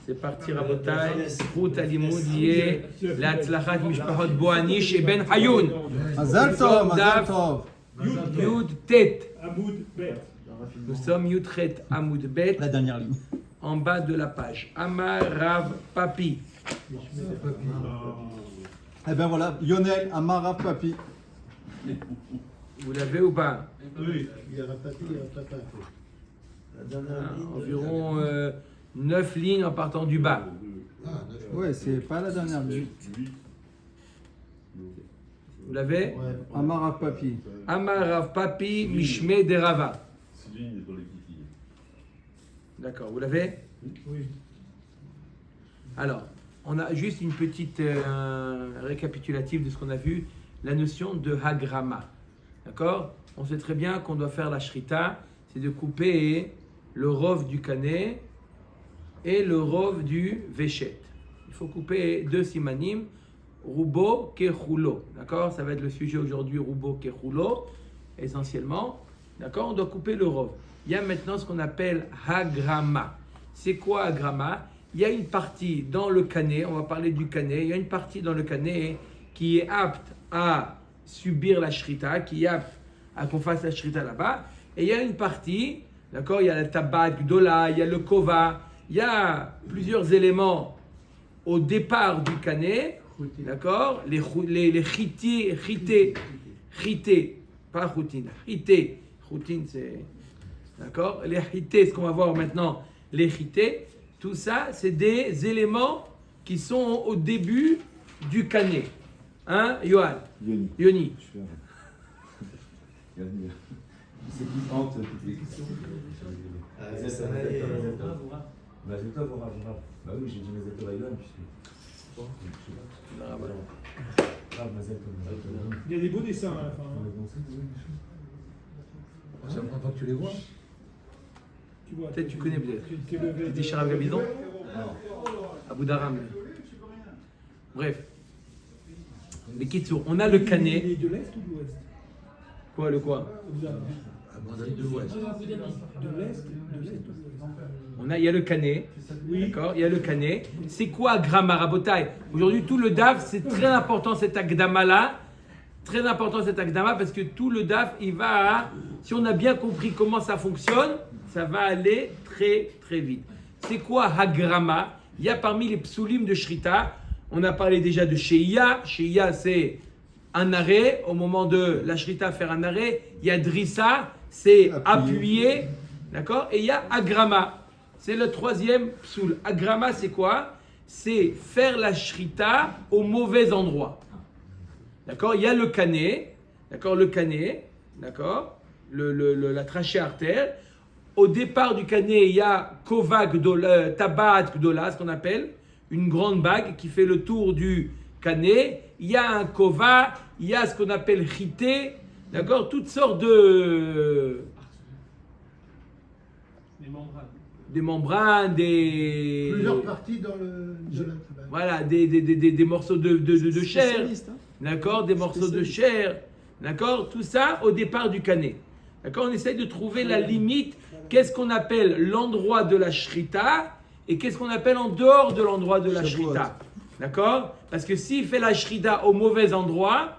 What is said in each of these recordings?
C'est parti, Rabotai. Route à l'imoudie. La tzlachat mishpachot Boanish et Ben Hayoun. Mazal tov, mazal tov. Yud Tet. Amoud Bet. Nous sommes Yud Chet Amoud Bet. La dernière ligne. En bas de la page. Amar Rav Papi. Eh ben voilà, Lionel, Amara, Papi. Vous l'avez ou pas? Oui. Il y a Rapati, il y a Papa. La dernière ligne. Environ 9 lignes en partant du bas. Ah, d'accord. Ouais, c'est pas la dernière ligne. Vous l'avez? Ouais. Amara, Papi. Amar Rav Papi Mishme de Rava. D'accord, vous l'avez? Oui. Alors, on a juste une petite récapitulative de ce qu'on a vu, la notion de Hagrama. D'accord? On sait très bien qu'on doit faire la shrita, c'est de couper le rov du canet et le rov du véchet. Il faut couper deux simanim, rubo kechulo. D'accord? Ça va être le sujet aujourd'hui, rubo kechulo, essentiellement. D'accord? On doit couper le rov. Il y a maintenant ce qu'on appelle Hagrama. C'est quoi Hagrama? Il y a une partie dans le canet, on va parler du canet, il y a une partie dans le canet qui est apte à subir la shrita, qui est apte à qu'on fasse la shrita là-bas, et il y a une partie, d'accord, il y a la tabat gdola, il y a le kova, il y a plusieurs éléments au départ du canet, d'accord, les chité, pas choutine, chité, choutine c'est, d'accord, les chité, ce qu'on va voir maintenant, les chité, tout ça, c'est des éléments qui sont au début du canet. Hein, Yohan? Yoni. C'est qui hante toutes les questions. Ah, ça va aller. Bah, c'est toi, Vora. Bah oui, j'ai dit mes étoiles à Yohan, puisque. Il y a des beaux dessins à la fin. C'est la première fois que tu les vois. Tu vois, Peut-être tu connais peut-être. T'es levé. T'es chez Rav Gabidon? Abu Dharam. Bref. Mais Kitsour, on a le Il canet. est de l'Est ou de l'Ouest? Quoi, le quoi? À mon avis, de l'Ouest. De l'Est ou de l'Ouest? Il y a le canet. Oui. D'accord? Il y a le canet. C'est quoi Grama Rabotai? Aujourd'hui, tout le DAF, c'est très important cet Agdama-là. Très important cet Agdama parce que tout le DAF, il va. Si on a bien compris comment ça fonctionne, ça va aller très très vite. C'est quoi Hagrama? Il y a parmi les psulim de Shrita, on a parlé déjà de Sheia. Sheia, c'est un arrêt. Au moment de la Shrita, faire un arrêt. Il y a Drissa, c'est appuyer. D'accord? Et il y a Agrama. C'est le troisième psoul. Agrama, c'est quoi? C'est faire la Shrita au mauvais endroit. D'accord? Il y a le canet. D'accord? Le canet. D'accord? La trachée artère. Au départ du canet, il y a Kova Gdola, Tabat Gdola, ce qu'on appelle une grande bague qui fait le tour du canet. Il y a un Kova, il y a ce qu'on appelle Chité, d'accord, toutes sortes de. Des membranes, des. Plusieurs parties dans le. Voilà, des morceaux de chair, Spécialiste, hein. d'accord, des morceaux de chair, d'accord, tout ça au départ du canet. D'accord, on essaye de trouver la limite. Qu'est-ce qu'on appelle l'endroit de la shrita et qu'est-ce qu'on appelle en dehors de l'endroit de la shrita. D'accord? Parce que s'il fait la shrita au mauvais endroit,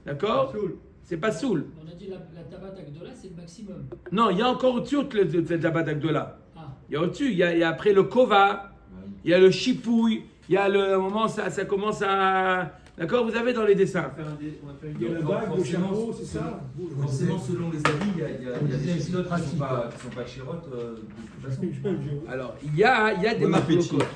d'accord? C'est pas soul. On a dit la tabat agdola, c'est le maximum. Non, il y a encore au-dessus de la tabat agdola. Ah. Il y a au-dessus, il y a après le kova, il y a le chipouille, il y a le moment ça commence à. D'accord, vous avez dans les dessins. Il y a la bague, le chameau, c'est ça? Forcément, selon les avis, il y a des méthodes qui ne sont pas chérotes de toute façon. Alors, il y a des Bon appétit. marques.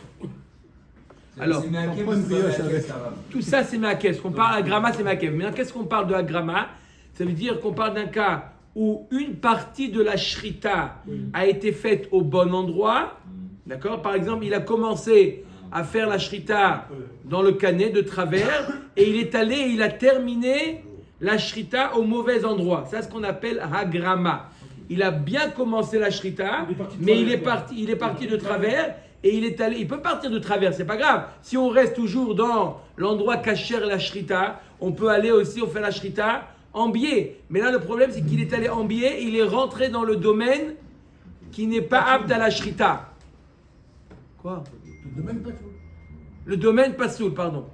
Alors, c'est Meakev, prend une c'est pas brioche Meakev, avec. ça va. tout ça, c'est Meakev. Ce qu'on parle Agrama, c'est Meakev. Maintenant, qu'est-ce qu'on parle de Agrama? Ça veut dire qu'on parle d'un cas où une partie de la shrita a été faite au bon endroit. D'accord? Par exemple, il a commencé à faire la shrita dans le canet de travers et il est allé et il a terminé la shrita au mauvais endroit. Ça, c'est ce qu'on appelle Hagrama. Il a bien commencé la shrita, mais il est parti de travers et il est allé. Il peut partir de travers, c'est pas grave. Si on reste toujours dans l'endroit caché la shrita, on peut aller aussi, on fait la shrita en biais. Mais là, le problème, c'est qu'il est allé en biais, il est rentré dans le domaine qui n'est pas apte à la shrita. Quoi? Le domaine pas tout. Le domaine Passoul, pardon.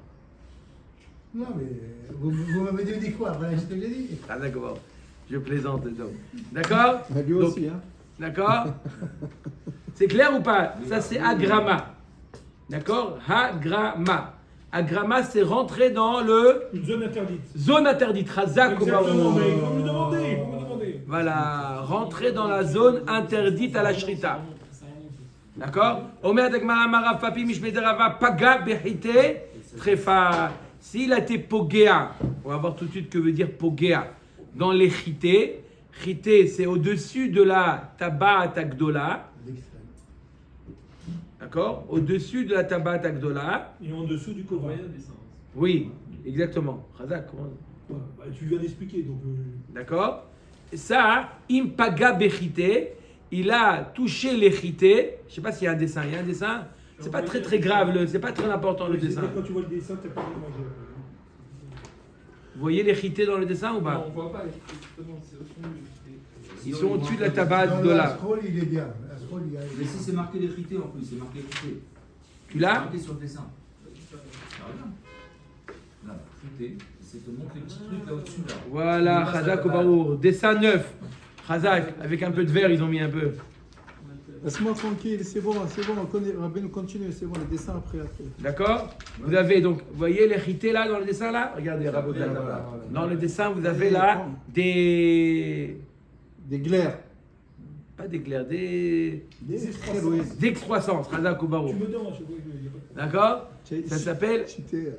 Non, mais vous m'avez dit quoi? Voilà ce que j'ai dit. Ah d'accord, je plaisante donc. D'accord? Lui Donc, aussi, hein. D'accord? C'est clair ou pas? Ça c'est agrama. D'accord? Agrama. Agrama, c'est rentrer dans le Une zone interdite. zone interdite. Razak ou Exactement, Baroud. mais il faut me demander, il faut me demander. Voilà, rentrer dans la zone interdite à la shrita. D'accord? Omer Dagmara Marav Papi Mishmederava Paga Behite Trefa. S'il a été pogéa, on va voir tout de suite que veut dire pogéa. Dans les chité, chité c'est au-dessus de la tabat agdola. D'accord? Au-dessus de la tabat agdola. Et en dessous du Kova. Oui, exactement. Razak, comment? Bah, tu viens d'expliquer, donc. D'accord? Ça, impaga bechité, il a touché les chité. Je ne sais pas s'il y a un dessin. Il y a un dessin. C'est pas très très grave, c'est pas très important le dessin. Quand tu vois le dessin, tu n'as pas l'image. Vous voyez les chité dans le dessin ou pas? Non, on voit pas, justement, c'est au fond du Ils sont au-dessus de la tabat Dans de la là. scroll, il est bien. La scroll, il y a. Mais si c'est marqué les frités en plus, c'est marqué frités. Tu C'est l'as? marqué sur le dessin. Ah, regarde. Là, frités. C'est te montre les petits trucs là au-dessus là. Voilà, Chazak au Barour. Dessin neuf. Chazak, avec un peu de vert, ils ont mis un peu. Laisse-moi tranquille, c'est bon, on connaît. Rabbi nous continue, c'est bon, les dessins après. D'accord? Vous avez donc, vous voyez les chité là dans le dessin là? Regardez, Rabotai. Voilà. Dans le dessin, vous avez là des. Des glaires. Pas des clairs, des. Des D'excroissance, Chazak au Barour. Tu me donnes, je vois, il y a pas de- D'accord? Ça s'appelle. Chité.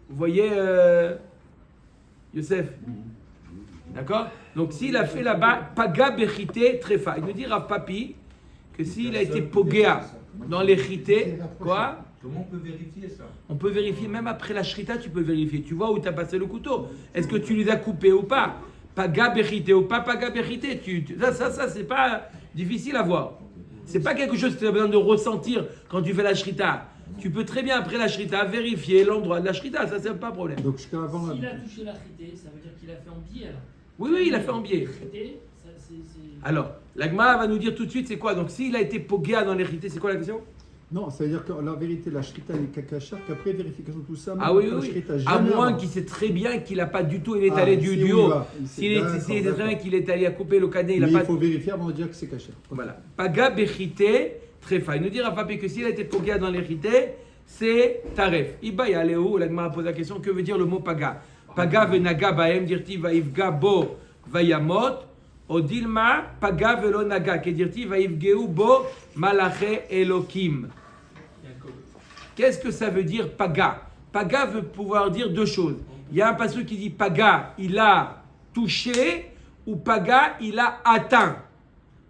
Vous voyez Youssef? D'accord? Donc s'il a fait là-bas, Paga Bechité Trefa. Il nous dit Rav Papi que s'il a été Pogéa dans les chité, quoi? Comment on peut vérifier ça? On peut vérifier, même après la shrita, tu peux vérifier. Tu vois où tu as passé le couteau. Est-ce que tu les as coupés ou pas? Paga Bechité ou pas Paga Bechité. Ça, c'est pas difficile à voir. C'est pas quelque chose que tu as besoin de ressentir quand tu fais la shrita. Tu peux très bien, après la shrita, vérifier l'endroit de la shrita. Ça, c'est pas un problème. Donc jusqu'à avant S'il la. a touché la chité, ça veut dire qu'il a fait en biais alors. Oui, il a fait en biais. Chité, ça c'est. Alors, l'Agma va nous dire tout de suite c'est quoi. Donc, s'il a été pogéa dans l'hérité, c'est quoi la question? Non, ça veut dire que la vérité, la shrita n'est qu'akachar, qu'après vérification, tout ça. Ah oui, la oui. shrita, À jamais moins avant. qu'il sait très bien qu'il n'a pas du tout, il est allé du ici, haut. on y va. Ici, S'il est d'accord, très bien d'accord. qu'il est allé à couper le cadet, il Mais n'a pas. il faut vérifier avant de dire que c'est caché. Voilà. Paga bechité, trefa. Il nous dit Rafapi que s'il a été pogéa dans l'hérité, c'est taref. Iba yaléo, l'Agma pose la question que veut dire le mot paga? Paga venaga baem dirti vaivga bo vayamot. Odilma paga velo naga. Que dirti vaivgeu bo malaché elokim. Qu'est-ce que ça veut dire paga? Paga veut pouvoir dire deux choses. Il y a un passage qui dit paga, il a touché, ou paga, il a atteint.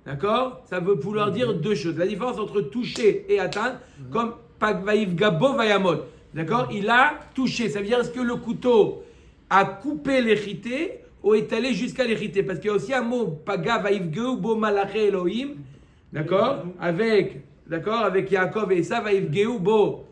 D'accord? Ça veut vouloir dire deux choses. La différence entre toucher et atteindre, comme vaïv gabo vayamot. D'accord? Il a touché. Ça veut dire est-ce que le couteau a coupé l'hérité ou est allé jusqu'à l'hérité? Parce qu'il y a aussi un mot paga vaïv geu bo malaché Elohim. D'accord? Avec Yaakov et ça, vaïv geu bo.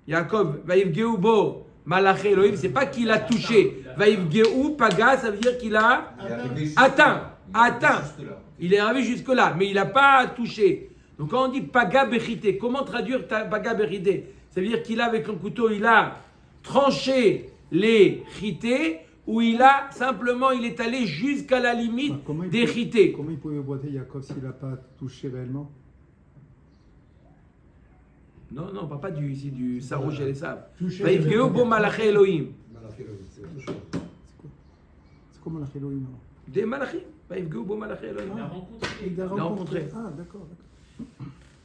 Yaakov, vaïv geu bo malaché Elohim. C'est pas qu'il a touché. Vaïv geu paga, ça veut dire qu'il a Il est arrivé jusque atteint. là. Atteint. Juste là. Il est arrivé jusque-là, mais il n'a pas touché. Donc quand on dit paga bechité, comment traduire paga bechité? Ça veut dire qu'il a, avec un couteau, il a tranché les chité, ou il a simplement, il est allé jusqu'à la limite des chité. Comment il pouvait boiter Yaakov s'il n'a pas touché réellement? Non, on parle pas ici du Sarouj et les Sav. Touché. Vaïvgeu bo malaché Elohim. C'est comment la Elohim? Des malachim. Vaïvgeu bo malaché Il a Elohim. rencontré. Il a rencontré. Ah, d'accord.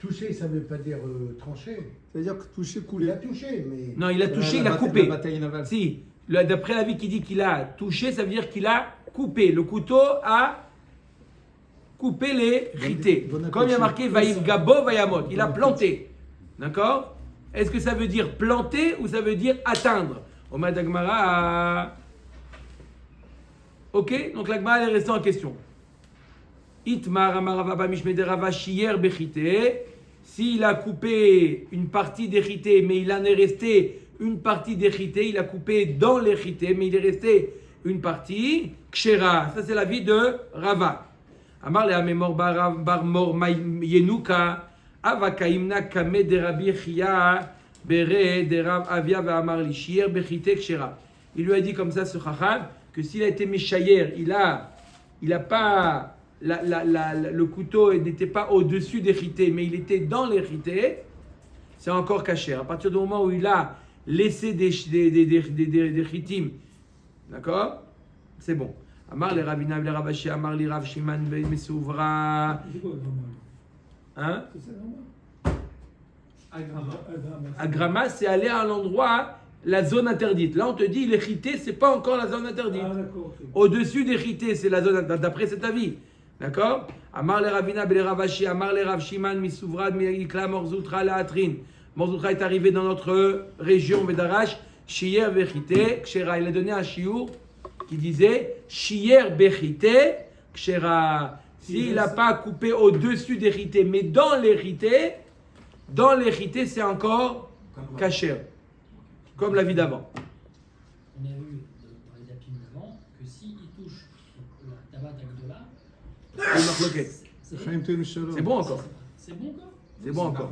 Toucher, ça ne veut pas dire trancher. Ça veut dire que toucher, Il couler. a touché, mais. Non, il a touché, il a La coupé. bataille navale. Si, d'après la vie qui dit qu'il a touché, ça veut dire qu'il a coupé. Le couteau a coupé les rités. Bon appétit. Comme il y a marqué Vaïv Gabo Vayamot, il a planté. D'accord? Est-ce que ça veut dire planter ou ça veut dire atteindre? Omar Dagmara. Ok? Donc l'Agmara est restée en question. Itmar Amarava Mishmederava Shier Bechite. S'il a coupé une partie d'hérité, mais il en est resté une partie d'hérité, il a coupé dans l'hérité, mais il est resté une partie, Kshera. Ça, c'est la vie de Rava. Amar le Amemor Bar Mor Yenuka, Avakaimna kame de Rabbi Chia bere de Rav Avia ve'amar li shier bechite kshera. Il lui a dit comme ça ce chacham que s'il a été méchayer, il a pas le couteau n'était pas au-dessus des chités, mais il était dans les chités, c'est encore caché. À partir du moment où il a laissé des chitim, d'accord, c'est bon. Amar le Ravina le Ravashi, Amar li Rav Shiman ben Mesouvra. C'est quoi, vraiment? Hein? C'est ça, vraiment? Agrama, c'est aller à l'endroit, la zone interdite. Là, on te dit, les chités, c'est pas encore la zone interdite. Ah, d'accord, ok. Au-dessus des chités, c'est la zone interdite, d'après cet avis. D'accord? Amar le Ravina ben Ravashi, Amar le Rav Shiman Misouvrad, Mikla Morzoutra la Atrin. Morzoutra est arrivé dans notre région Vedarash, Shier Bechite, Kshera. Il a donné un chiour qui disait Shier Bechite, Kshera. S'il n'a pas coupé au-dessus des rités, mais dans les rités, c'est encore caché, comme la vie d'avant. On a vu dans les tapis d'avant que s'il touche la tabat agdola, C'est bon encore. c'est bon quoi? C'est bon encore.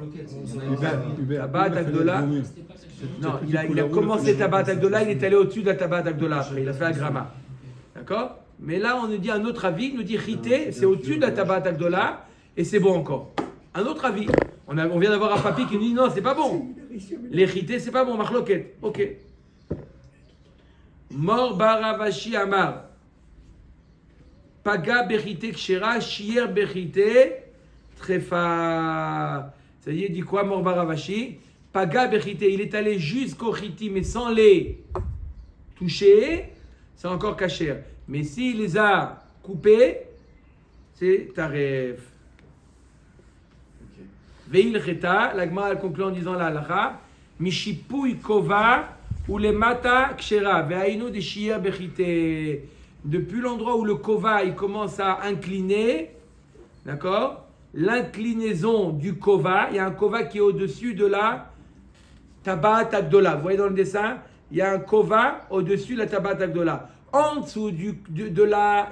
Hubert, Tabat Agdola. C'était pas caché. Non, il a commencé Tabat Agdola, il est allé au-dessus de la Tabat Agdola après, il a fait un gramma. D'accord? Mais là, on nous dit un autre avis, il nous dit Rité, c'est au-dessus de la Tabat Agdola et c'est bon encore. Un autre avis. On vient d'avoir un papy qui nous dit non, c'est pas bon. Les Rité, c'est pas bon, Marloquet. Ok. Mor Baravashi Amar. Paga Berité Kshera, Shier Berité, Trefa. Ça y est, il dit quoi, Mor Baravashi? Paga Berité, il est allé jusqu'au Riti, mais sans les toucher, c'est encore caché. Mais s'il les a coupés, c'est Taref. Veil Reta, la Gemara conclut en disant la halacha, Mishipui Kova, ou les Mata Kshera, Veainu de Shier Berité. Depuis l'endroit où le kova il commence à incliner, d'accord? L'inclinaison du kova, il y a un kova qui est au-dessus de la tabat agdola. Vous voyez dans le dessin, il y a un kova au-dessus de la tabat agdola. En dessous de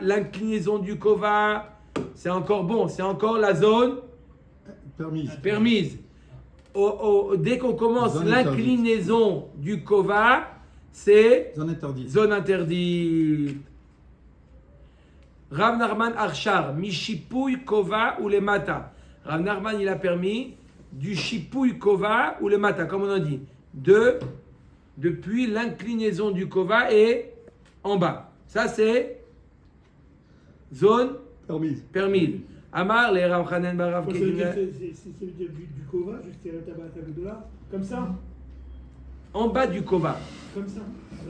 l'inclinaison du kova, c'est encore bon, c'est encore la zone permise. Dès qu'on commence Zone l'inclinaison du kova, c'est Zone interdite. Rav Narman Arshar, Mishipouy Kova ou les Mata. Rav Narman, il a permis du Shipouy Kova ou les Mata, comme on a dit. Depuis l'inclinaison du Kova et en bas. Ça, c'est zone permise. Amar, les Rav Hanan Barav Ça veut dire du Kova jusqu'à la tabat agdola, comme ça? En bas du Kova. Comme ça?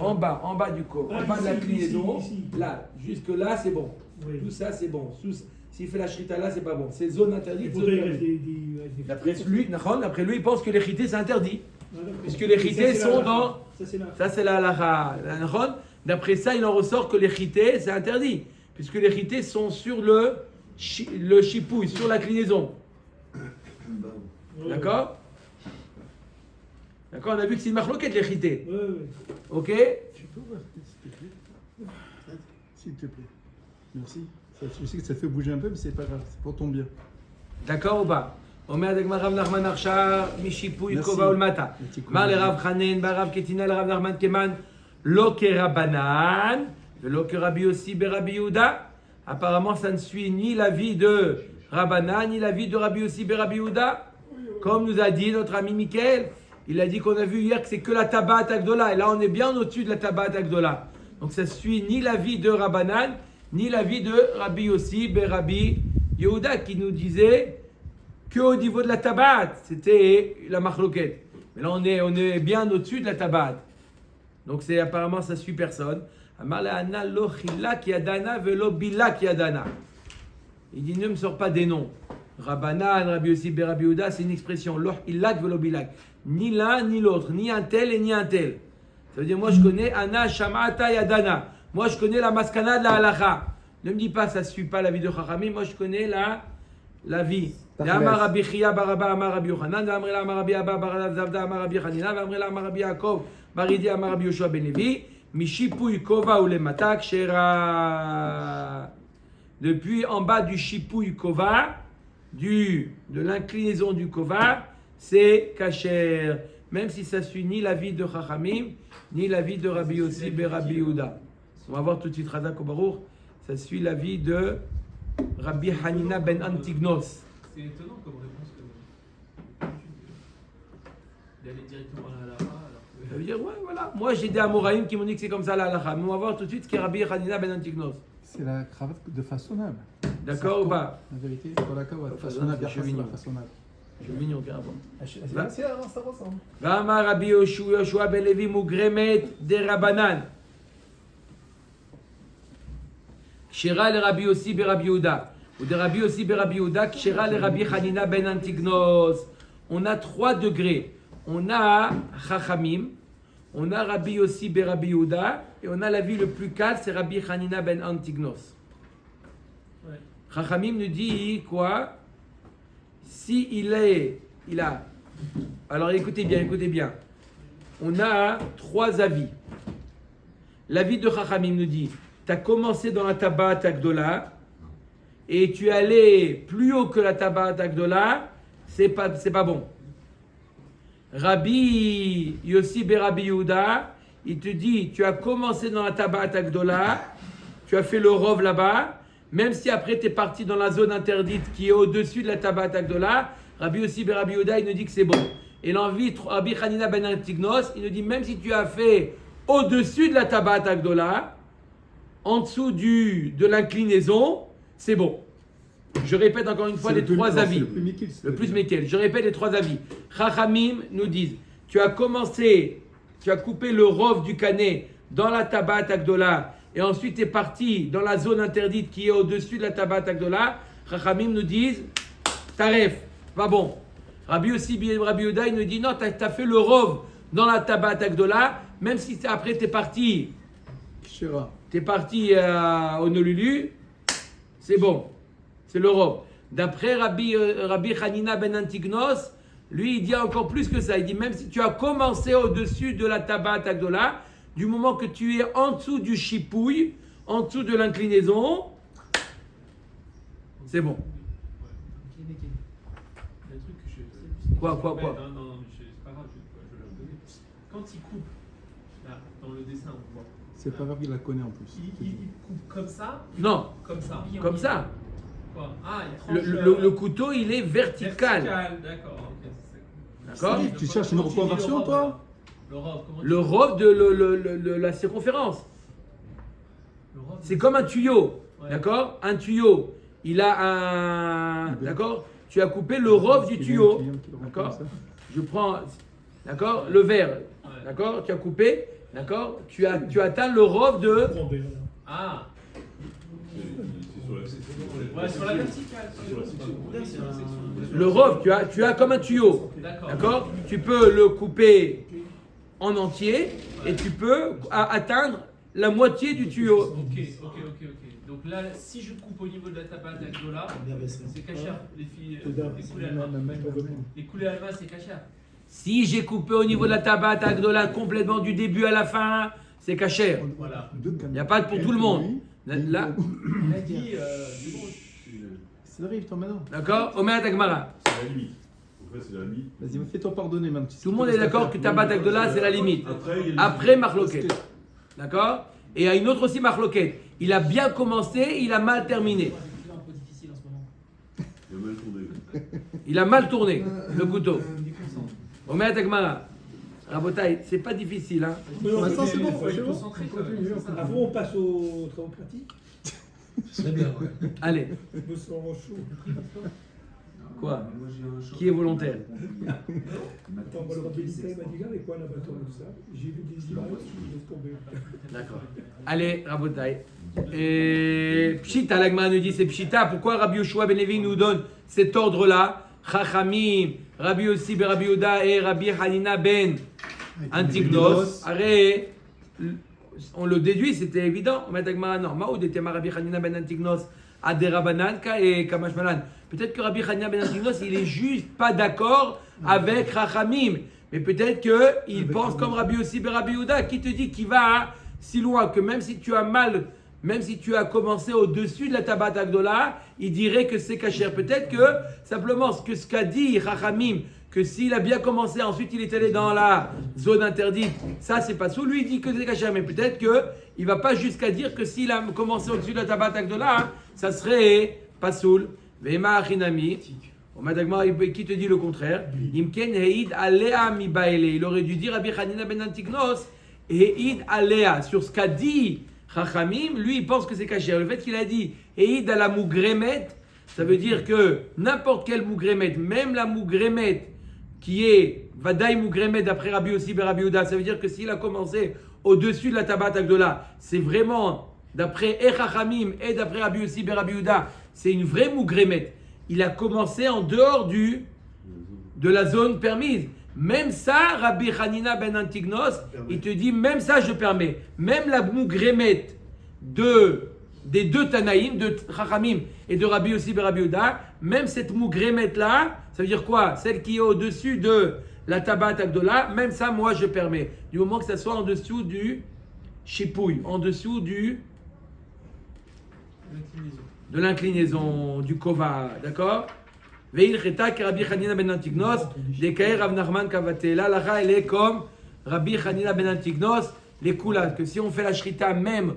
En bas du Kova. Ah, En bas de ici, l'inclinaison. ici. Là, jusque là, c'est bon. Oui. Tout ça, c'est bon. S'il fait la shrita là, c'est pas bon. C'est zone interdite. Pourtant, il zone reste permise. des D'après lui, il pense que les chités, c'est interdit. Ah, d'accord. Puisque les chités Ça, c'est sont la- dans. Ça, c'est la. Ça, c'est la halakha. D'après ça, il en ressort que les chités, c'est interdit. Puisque les chités sont sur le chipouille, sur l'inclinaison. Ouais, D'accord? D'accord, on a vu que c'est une marloquette, les chités. Ouais, ouais. Ok? Tu peux ouvrir, s'il te plaît? S'il te plaît. Merci. Je sais que ça fait bouger un peu, mais c'est pas grave, c'est pour ton bien. D'accord ou pas? Omer Dagmar Rav Nachman Arshar, Mishipouy Merci. Kova Ulmata. Merci. Mar le Rav Chanen, Barav Ketinel, Rav Nachman Keman, Lo Kerabanan, Lo Kerabi aussi Berabi Yehuda. Apparemment, ça ne suit ni l'avis de Rabbanan, ni l'avis de Rabbi aussi Berabi Yehuda. Comme nous a dit notre ami Mickaël, il a dit qu'on a vu hier que c'est que la Tabat Agdola. Et là, on est bien au-dessus de la Tabat Agdola. Donc, ça ne suit ni l'avis de Rabbanan, ni l'avis de Rabbi Yossi Berabi Yehuda qui nous disait qu'au niveau de la Tabat, c'était la Marloquette. Mais là, on est bien au-dessus de la Tabat. Donc, apparemment, ça ne suit personne. Amar le'ana lo chilak yadana velo bilak yadana. Il dit ne me sors pas des noms. Rabbanan, Rabbi Yossi Berabi Yehuda, c'est une expression. Lo chilak velo bilak. Ni l'un ni l'autre, ni un tel et ni un tel. Ça veut dire, moi je connais Ana Shamata Yadana. Moi je connais la maskana de la halacha. Ne me dis pas, ça ne suit pas la vie de Chachamim. Moi je connais la vie. Amar Rabbi Chia Baraba Amar Rabbi Yochanan, Amrela Amar Rabbi Abba Barada Zavda Amar Rabbi Chanina, Amrela Amar Rabbi Yaakov, Baridi Amar Rabbi Yoshua Ben Levi, Mishipouy Kova ou le Matak Shera. Depuis en bas du Shipouy Kova, de l'inclinaison du kova, c'est kasher. Même si ça suit ni l'avis de Chachamim, ni l'avis de Rabbi Yossi ben Rabbi Yehuda. On va voir tout de suite Razak Obarour. Ça suit l'avis de Rabbi Hanina ben Antignos. C'est étonnant comme réponse que d'aller directement à la halakha alors que... Ça veut dire, ouais, voilà. Moi, j'ai des Amoraïm qui m'ont dit que c'est comme ça la halakha. Mais on va voir tout de suite ce qu'est Rabbi Hanina ben Antignos. C'est la cravate de façonnable. D'accord ou pas? La vérité, c'est pas la cravate. Façonnable, c'est c'est mignon. pas façonnable. Je suis mignon, carrément. C'est ça ressemble. Vama Rabbi Yoshua ben Levi Mugremet de Rabanan. Kshera le Rabbi Yossi ben Rabbi Yehuda. Ou de Rabbi Yossi ben Rabbi Yehuda, Kshera le Rabbi Hanina ben Antignos. On a 3 degrés. On a Chachamim, on a Rabbi Yossi ben Rabbi Yehuda, et on a l'avis le plus calme, c'est Rabbi Hanina ben Antignos. Ouais. Chachamim nous dit quoi? Si il a. Alors écoutez bien. On a 3 avis. L'avis de Chachamim nous dit, tu as commencé dans la Tabat Agdola et tu es allé plus haut que la Tabat Agdola, c'est pas bon. Rabbi Yossi ben Rabbi Yehuda, il te dit, tu as commencé dans la Tabat Agdola, tu as fait le Rov là-bas, même si après tu es parti dans la zone interdite qui est au-dessus de la Tabat Agdola, Rabbi Yossi ben Rabbi Yehuda, il nous dit que c'est bon. Et l'envie, Rabbi Hanina ben Antignos, il nous dit, même si tu as fait au-dessus de la Tabat Agdola, en dessous de l'inclinaison, c'est bon. Je répète encore une fois les 3 avis. Le plus Mekel. Je répète les 3 avis. Chachamim nous disent, tu as coupé le rov du canet dans la Tabat Agdola, et ensuite tu es parti dans la zone interdite qui est au-dessus de la Tabat Agdola. Chachamim nous disent, taref, pas bon. Rabbi Yossi ben Rabbi Yehuda, il nous dit, non, tu as fait le rov dans la Tabat Agdola, même si après tu es parti... T'es parti au Honolulu, c'est bon, c'est l'Europe. D'après Rabbi Hanina ben Antignos, lui il dit encore plus que ça. Il dit même si tu as commencé au-dessus de la Tabat Agdola, du moment que tu es en dessous du chipouille, en dessous de l'inclinaison, c'est bon. Le truc que je... Quoi Non, c'est pas grave, je vais le donner. Quand il coupe, là, dans le dessin, on voit. C'est pas grave, il la connaît en plus. Il coupe comme ça, Non, comme ça. comme ça. Quoi? Ah, il tranche Le couteau il est vertical. D'accord, ok. D'accord. Tu cherches une reconversion, toi? Le rov, comment Le rov de la circonférence. Le rov, C'est comme un tuyau, Ouais. d'accord? Un tuyau, il a un... D'accord? Tu as coupé le rov du tuyau, d'accord? Je prends, d'accord? Le verre, Ouais. d'accord? Tu as coupé, d'accord? Tu atteins le rov de... Ah, C'est ouais, sur la verticale. Sur la section. Le rov, tu as comme un tuyau, D'accord. d'accord? Tu peux le couper en entier et tu peux atteindre la moitié du tuyau. Ok. Donc là, si je coupe au niveau de la Tabat Agdola, c'est cachère. Les filles, les coulées allemandes. Les coulées allemandes, c'est cachère. Si j'ai coupé au niveau de la Tabat Agdola complètement du début à la fin, c'est cachère. Voilà. Il n'y a pas pour tout le monde. Là, On a dit, c'est bon. Ça arrive, toi, maintenant. d'accord? Omer Agmara. C'est la limite. En fait, c'est la limite. Vas-y, fais-toi pardonner, même. Tout le monde est d'accord que Tabat Agdola, c'est la limite. Après, il y a Après Marloquet. D'accord? Et il y a une autre aussi Marloquet. Il a bien commencé, il a mal terminé. C'est un peu difficile en ce moment. Il a mal tourné. Il a mal tourné, le couteau. Omer Agmara. Rabotai, c'est pas difficile, hein? Maintenant, c'est bon, Faut c'est être bon. concentré quand même. c'est ça. Avant, on passe aux travaux pratiques. Ce serait bien, ouais. Allez, Je me sens chaud. quoi? Qui est volontaire? Attends, moi, le Rabbi Nicolas m'a dit, avec quoi un abattoir de ça? J'ai vu des images, je laisse tomber. D'accord. Allez, Rabotai. Et Pshita, l'Agma nous dit c'est Pshita. Pourquoi Rabbi Yoshua ben Levi nous donne cet ordre-là? Chachamim, Rabbi Yossi ben Rabbi Yehuda et Rabbi Hanina ben Antignos. Arrête. On le déduit, c'était évident. On met Agma non. Maoud était Rabbi Hanina ben Antignos à des Rabbananka et Kamashmalan. Peut-être que Rabbi Hanina ben Antignos, il est juste pas d'accord avec Chachamim. Mais peut-être qu'il pense comme Rabbi Yossi ben Rabbi Yehuda, qui te dit qu'il va si loin que même si tu as mal même si tu as commencé au-dessus de la Tabat Agdola, il dirait que c'est kasher. Peut-être que, simplement, ce qu'a dit Chachamim, que s'il a bien commencé, ensuite il est allé dans la zone interdite, ça c'est pas sous. Lui il dit que c'est kasher, mais peut-être qu'il va pas jusqu'à dire que s'il a commencé au-dessus de la Tabat Agdola, ça serait pas soul. Vema Achinami. Qui te dit le contraire? Imken Heid Alea mi Baele. Il aurait dû dire Rabbi Hanina ben Antignos Heid Alea. Sur ce qu'a dit Chachamim, lui il pense que c'est kasher. Le fait qu'il a dit Heid ala Mougremet, ça veut dire que n'importe quel Mougremet, même la Mougremet qui est Vadaï Mougremet d'après Rabbi Yossi ben Rabbi Yehuda, ça veut dire que s'il a commencé au-dessus de la Tabat Agdola, c'est vraiment d'après Chachamim et d'après Rabbi Yossi ben Rabbi Yehuda, c'est une vraie Mougremet. Il a commencé en dehors de la zone permise. Même ça, Rabbi Hanina ben Antignos, il te dit, même ça je permets. Même la Mougremet des deux Tanaïm, de Chachamim et de Rabbi Yossi ben Rabbi Yehuda, même cette Mougremet là, ça veut dire quoi? Celle qui est au-dessus de la Tabat Agdola, même ça moi je permets. Du moment que ça soit en dessous du Shipouille, en dessous de l'inclinaison du Kova, d'accord? Veil Cheta que Rabbi Hanina ben Antignos, Dekaer Rav Nachman Kavatela, la elle est comme Rabbi Hanina ben Antignos, les Koulas, que si on fait la Shrita même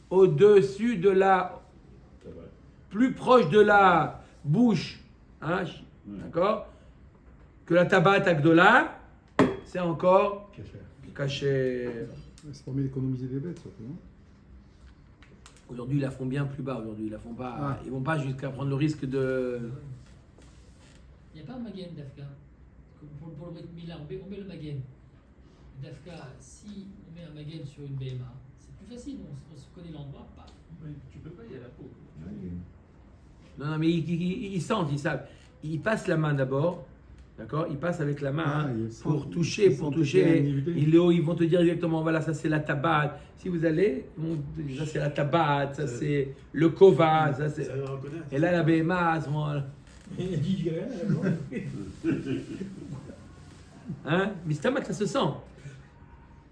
au-dessus de la, plus proche de la bouche, hein, d'accord? Que la Tabat Agdola, c'est encore caché. C'est pour mieux économiser des bêtes, surtout. Non? Aujourd'hui, ils la font bien plus bas. Aujourd'hui, ils la font pas. Ils vont pas jusqu'à prendre le risque de. Il n'y a pas un magen d'Afka. Pour le Brit Mila, on met le magen. D'Afka, si on met un magen sur une BMA, c'est plus facile, on se connaît l'endroit. Mais tu peux pas, il y a la peau. Non, mais ils sentent, ils savent. Ils passent la main d'abord. D'accord? Ils passent avec la main pour toucher. Ils vont te dire exactement, voilà, ça c'est la tabat. Si vous allez, ça c'est la tabat, ça c'est le kova, ça c'est. Et là la BMA à ce moment-là. Il a dit, j'ai rien. Hein? Mistamak, ça se sent.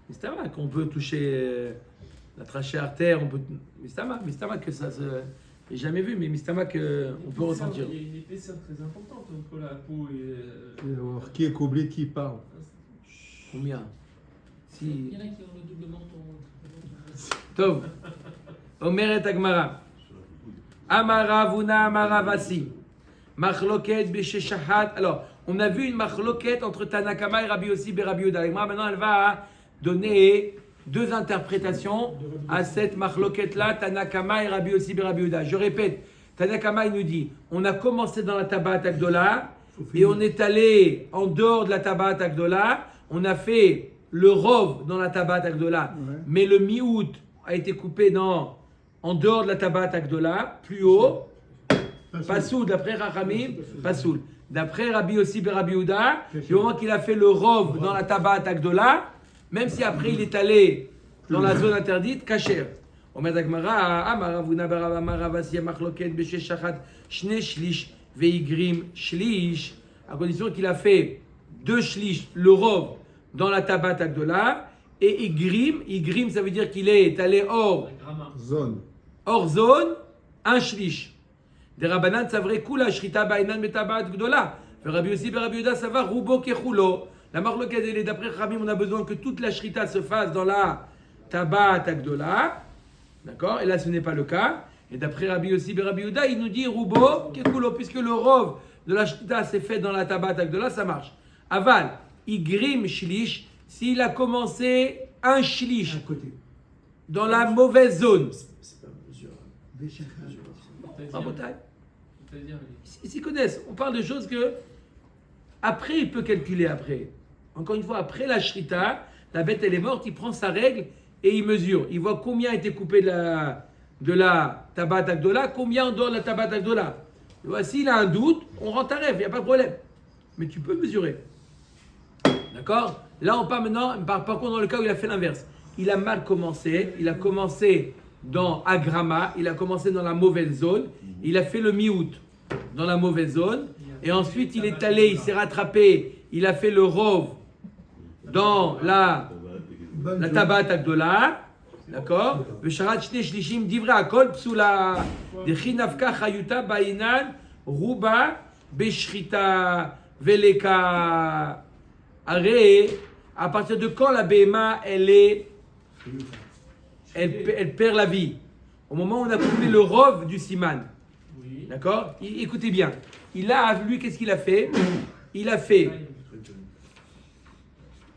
Mistamak, on peut toucher la trachée artère, on peut. Mistamak, que ça se. J'ai jamais vu, mais Mistamak, on peut ressentir. Il y a une épaisseur très importante entre la peau et. Alors, qui est coblé, qui parle? Combien? Il y en a qui ont le double menton. Tov. Omeret Agmara. Amara Vuna Amara Vasi. Machloket Besheshahat. Alors, on a vu une machloket entre Tanakama et Rabbi Yossi ben Rabbi Yehuda. Maintenant, elle va donner deux interprétations à cette machloket-là, Tanakama et Rabbi Yossi ben Rabbi Yehuda. Je répète, Tanakama, il nous dit, on a commencé dans la Tabat Agdola et on est allé en dehors de la Tabat Agdola, on a fait le Rov dans la Tabat Agdola, mais le Miout a été coupé en dehors de la Tabat Agdola, plus haut, Pasoul, d'après Rachamim, Pasoul. D'après Rabbi Yossi ben Rabbi Yehuda, du moment qu'il a fait le Rov dans la Tabat Agdola, même si après il est allé dans la zone interdite, Kacher. Omer Dagmara, Amaravuna Baravasi Machloket Besheshachat Shne Shlish Veigrim Shlish, à condition qu'il a fait 2 Shlish, le Rov, dans la Tabat Agdola, et Igrim, ça veut dire qu'il est allé hors Zone. Hors zone, 1 Shlish. Des Rabbanan, ça vrai Kula, Shrita Bainan Metabat Gdola. Rabbi Yossi ben Rabbi Yehuda, ça va Rubo Kechulo. La marloquette, elle est d'après Rabbi, on a besoin que toute la shrita se fasse dans la Tabat Agdola. D'accord? Et là, ce n'est pas le cas. Et d'après Rabbi Yossi ben Rabbi Yehuda, il nous dit Rubo Kekulo, puisque le rov de la shrita s'est fait dans la Tabat Agdola, ça marche. Aval, Igrim Shlish, s'il a commencé un Shlish dans la mauvaise zone. C'est pas mesurable. Ils connaissent. On parle de choses que après, il peut calculer après. Encore une fois, après la shrita, la bête elle est morte, il prend sa règle et il mesure. Il voit combien a été coupé de la Tabat Agdola, combien en dehors de la Tabat Agdola. S'il a un doute, on rentre à rêve, il n'y a pas de problème. Mais tu peux mesurer. D'accord? Là, on part maintenant, par contre, dans le cas où il a fait l'inverse. Il a mal commencé, il a commencé dans Agrama, il a commencé dans la mauvaise zone, il a fait le mi-août dans la mauvaise zone, et ensuite il est allé, il s'est rattrapé, il a fait le Rov dans la Tabat Agdola, D'accord? Vesharat shne shlishim divrei hakol psula. Dechi nafka chayuta ba'inan ruba beshrita veleka. Arrêt. À partir de quand la BMA, elle perd la vie? Au moment où on a coupé le rov du siman. Oui. D'accord? Écoutez bien. Lui, qu'est-ce qu'il a fait? Il a fait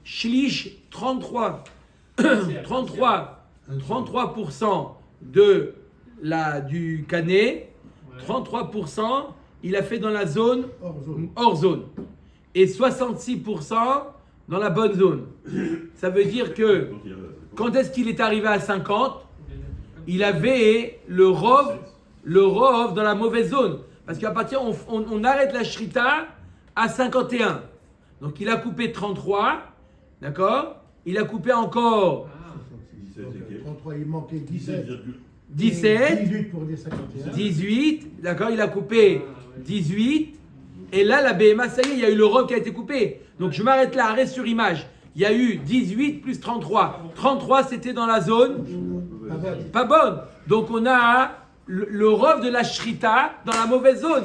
shlish 33% du canet, 33% il a fait dans la zone hors zone et 66% dans la bonne zone. Ça veut dire que quand est-ce qu'il est arrivé à 50? Il avait le rov dans la mauvaise zone. Parce qu'à partir, on arrête la shrita à 51. Donc il a coupé 33, d'accord? Il a coupé encore 33, il manquait 17. 17, 18 pour les 51. 18, d'accord? Il a coupé 18. Et là, la BMA, ça y est, il y a eu le rov qui a été coupé. Donc je m'arrête là, arrêt sur image. Il y a eu 18 plus 33. 33, c'était dans la zone pas bonne. Donc on a le rov de la shrita dans la mauvaise zone.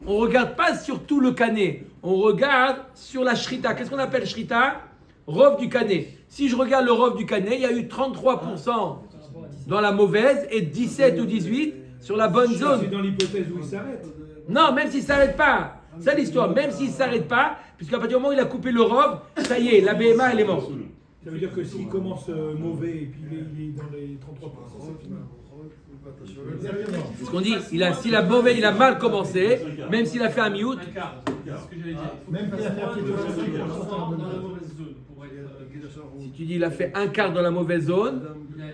On ne regarde pas sur tout le canet. On regarde sur la shrita. Qu'est-ce qu'on appelle shrita? Rov du canet. Si je regarde le rov du canet, il y a eu 33% dans la mauvaise et 17 ou 18 sur la bonne zone. C'est dans l'hypothèse où il s'arrête. Non, même s'il ne s'arrête pas. C'est l'histoire. Même s'il ne s'arrête pas, puisqu'à partir du moment où il a coupé le rov, ça y est, la BMA, elle est morte. Ça veut dire que s'il commence mauvais et puis il est dans les 33%, c'est fini. C'est ce qu'on dit. S'il a mal commencé, même s'il a fait un mute. Un quart. C'est ce que j'allais dire. Même s'il a fait plus de Dans la mauvaise zone pour être. Si tu dis il a fait un quart dans la mauvaise zone,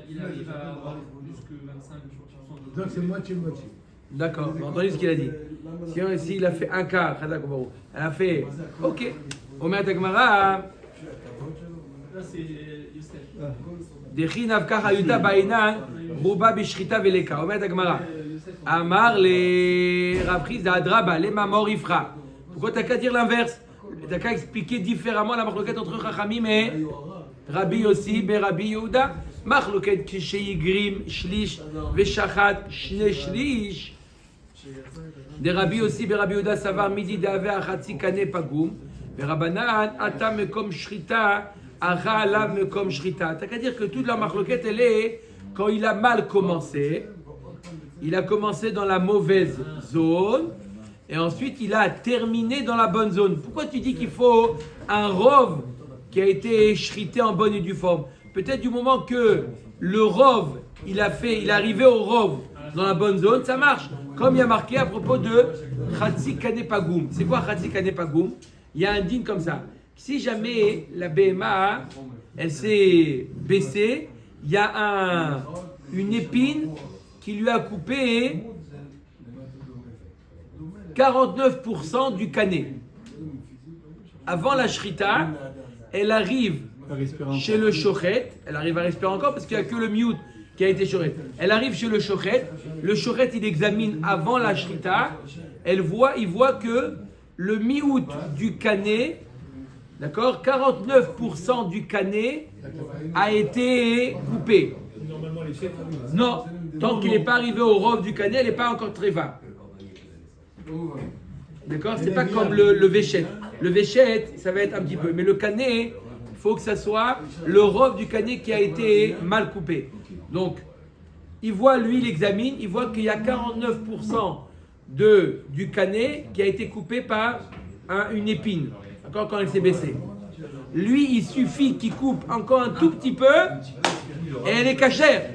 Il arrive à avoir plus que 25%. Donc c'est moitié-moitié. d'accord, vous avez entendu ce qu'il a dit. Si il a fait un quart, elle a fait, ok. Omer Tagmara, Là, c'est Youssef. Dechi navka hayuta ba'inan, ruba bishrita veleka. Omer Tagmara. Amar le Rav Adraba, le mamor ifra. Pourquoi t'as qu'à dire l'inverse? T'as qu'à expliquer différemment la marloquette entre Chachamim et Rabbi Yossi et Rabbi Yehuda. Marloquette sheigrim shlish veshachat shne shlish. De Rabbi Yossi et Rabbi Yehuda savar midi d'ave achatzi kane pagum. Et Rabbanan ata mekom shrita acha ala mekom shrita. T'as qu'à dire que toute la marloquette elle est quand il a mal commencé. Il a commencé dans la mauvaise zone et ensuite il a terminé dans la bonne zone. Pourquoi tu dis qu'il faut un rov qui a été shrité en bonne et due forme? Peut-être du moment que le rov, il est arrivé au rov dans la bonne zone, ça marche. Comme il y a marqué à propos de Chatzi Kane Pagum. C'est quoi Chatzi Kane Pagum? Il y a un din comme ça. Si jamais la BMA, elle s'est baissée, il y a une épine qui lui a coupé 49% du canet. Avant la shrita, elle arrive chez le shochet, elle arrive à respirer encore parce qu'il n'y a que le mute qui a été shochet. Elle arrive chez le shochet il examine avant la shrita, il voit que le mute du canet, d'accord, 49% du canet a été coupé. Normalement, les chefs. Non, tant qu'il n'est pas arrivé au rov du canet, elle n'est pas encore très va. D'accord? C'est pas comme le véchet. Le véchet, ça va être un petit peu. Mais le canet, il faut que ça soit le rov du canet qui a été mal coupé. Donc, il examine, il voit qu'il y a 49% du canet qui a été coupé par une épine. D'accord? Quand elle s'est baissée. Lui, il suffit qu'il coupe encore un tout petit peu et elle est cachère.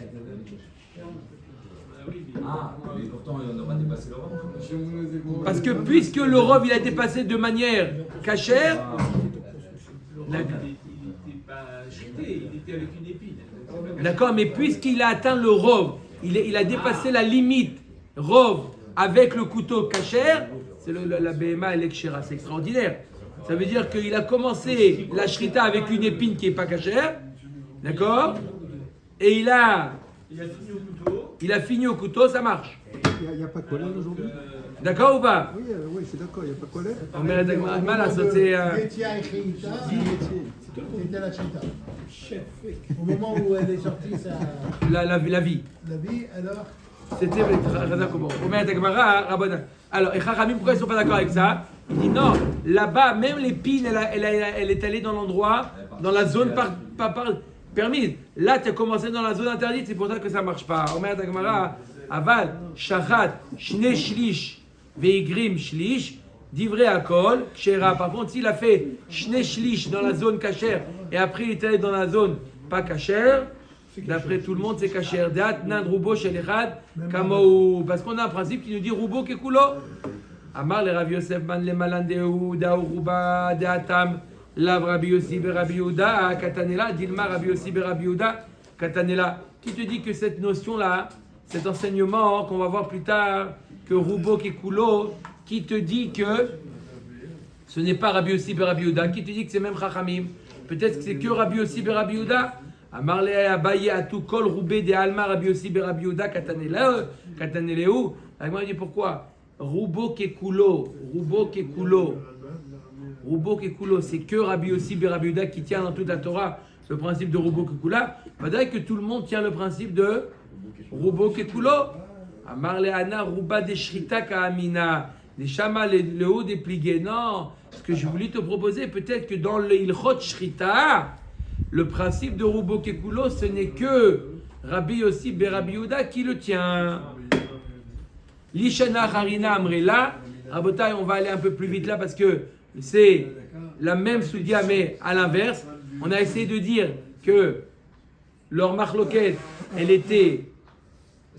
Ah, mais pourtant on aura dépassé le rov. Parce que puisque le rov il a été passé de manière cachère, Il n'était pas chuté, il était avec une épine. d'accord, mais puisqu'il a atteint le rov, il a dépassé la limite rov avec le couteau cachère, c'est la BMA et l'exchéra, c'est extraordinaire. Ça veut dire qu'il a commencé la shrita avec une épine qui n'est pas cachère, d'accord, et il a fini au couteau, ça marche. Il n'y a pas de collège aujourd'hui? D'accord ou pas? Oui, oui, c'est d'accord, il n'y a pas de colère. Omer Agmara, mal à sauter. Yetia et Chita, c'était la Chita. Chef. Au moment où elle est sortie, ça, La vie. la vie, alors. C'était Radakobor. Omer Agmara, Rabbanan. Alors, et Chachamim, pourquoi ils ne sont pas d'accord avec ça? Il dit non, là-bas, même l'épine, elle est allée dans l'endroit, dans la zone permise. Là, tu as commencé dans la zone interdite, c'est pour ça que ça ne marche pas. Omer Agmara, Aval, Shachat, Shne Shlish, Veigrim Shlish, Divrei Akol, Kshera. Par contre, s'il a fait Shne Shlish dans la zone cachère et après il est allé dans la zone pas cachère, d'après tout le monde, c'est cachère. Deat Nan Rubo Shelechad, Kamou. Parce qu'on a un principe qui nous dit Rubo Kekulo. Amar le Rav Yosef man le Malan de Yehuda ou Ruba de Atam, Lav Rabbi Yossi Rabbi Yehuda, Katanela, Dilma Rabbi Yossi Rabbi Yehuda, Katanela. Qui te dit que cette notion-là, cet enseignement qu'on va voir plus tard, que Rubo Kekulo, qui te dit que ce n'est pas Rabbi Yossi Rabbi Yehuda, qui te dit que c'est même Chachamim, peut-être que c'est que Rabbi Yossi Rabbi Yehuda. Amarle Abaye Atou Kol Roubé de Alma Rabbi Yossi Rabbi Yehuda Kataneleu. Agma dit pourquoi? Rubo Kekulo, c'est que Rabbi Yossi Rabbi Yehuda qui tient dans toute la Torah le principe de Rubo Kekula. Pas dire que tout le monde tient le principe de Rubo Kekulo. Amarle Ana Ruba de Shrita Kaamina, des Shama le haut des pligués. Non, ce que je voulais te proposer, peut-être que dans le Ilchot Shrita, le principe de Rubo Kekulo, ce n'est que Rabbi Yossi Rabbi Yehuda qui le tient. Lishana Harina Amrela, Rabotai, on va aller un peu plus vite là parce que c'est la même soudia mais à l'inverse. On a essayé de dire que leur marloquette, elle était,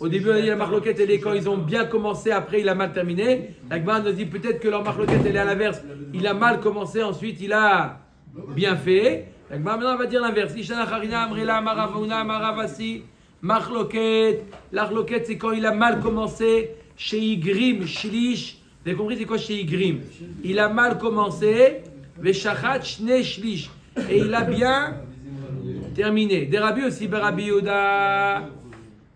au début on a dit la marloquette elle est quand ils ont bien commencé, après il a mal terminé. La Gemara nous dit peut-être que leur marloquette elle est à l'inverse, il a mal commencé, ensuite il a bien fait. La Gemara maintenant va dire l'inverse. Lishana Harina Amrela Maravuna Maravasi, marloquette, l'arloquette c'est quand il a mal commencé. Chez Igrim, Shlish, vous avez compris c'est quoi chez Igrim? Il a mal commencé, Veshachat, Shne, Shlish, et il a bien terminé. Des Rabbi aussi, Rabbi Yehuda,